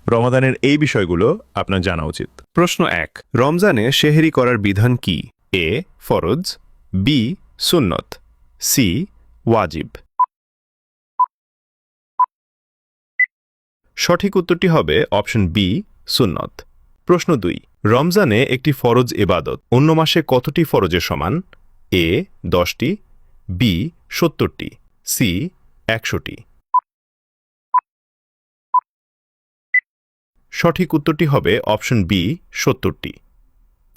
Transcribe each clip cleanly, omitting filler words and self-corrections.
রমাদানের এই বিষয়গুলো আপনার জানা উচিত। প্রশ্ন 1, রমজানে সেহরি করার বিধান কি? এ ফরজ, বি সুন্নত, সি ওয়াজিব। সঠিক উত্তরটি হবে অপশন বি সুন্নত। প্রশ্ন 2, রমজানে একটি ফরজ ইবাদত অন্য মাসে কতটি ফরজের সমান? এ 10টি, বি 70টি, সি 100টি। সঠিক উত্তরটি হবে অপশন বি 70টি।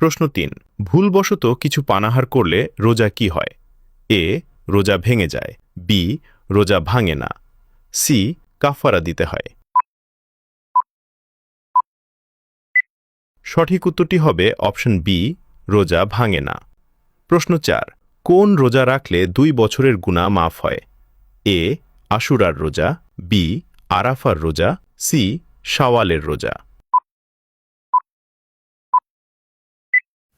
প্রশ্ন 3, ভুলবশত কিছু পানাহার করলে রোজা কি হয়? এ রোজা ভেঙে যায়, বি রোজা ভাঙে না, সি কাফারা দিতে হয়। সঠিক উত্তরটি হবে অপশন বি রোজা ভাঙে না। প্রশ্ন 4, কোন রোজা রাখলে 2 বছরের গুনাহ মাফ হয়? এ আশুরার রোজা, বি আরাফার রোজা, সি শাওয়ালের রোজা।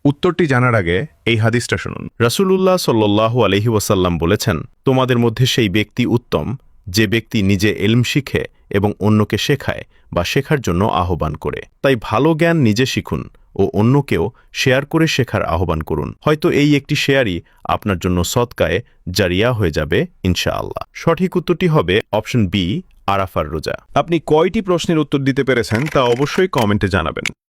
উত্তরটি জানার আগে এই হাদিসটা শুনুন। রাসূলুল্লাহ সাল্লাল্লাহু আলাইহি ওয়াসাল্লাম বলেছেন, তোমাদের মধ্যে সেই ব্যক্তি উত্তম যে ব্যক্তি নিজে ইলম শিখে এবং অন্যকে শেখায় বা শেখার জন্য আহ্বান করে। তাই ভালো জ্ঞান নিজে শিখুন ও অন্যকেও শেয়ার করে শেখার আহ্বান করুন। হয়তো এই একটি শেয়ারই আপনার জন্য সদকায়ে জারিয়া হয়ে যাবে ইনশাআল্লাহ। সঠিক উত্তরটি হবে অপশন বি আরাফার রোজা। আপনি কয়টি প্রশ্নের উত্তর দিতে পেরেছেন তা অবশ্যই কমেন্টে জানাবেন।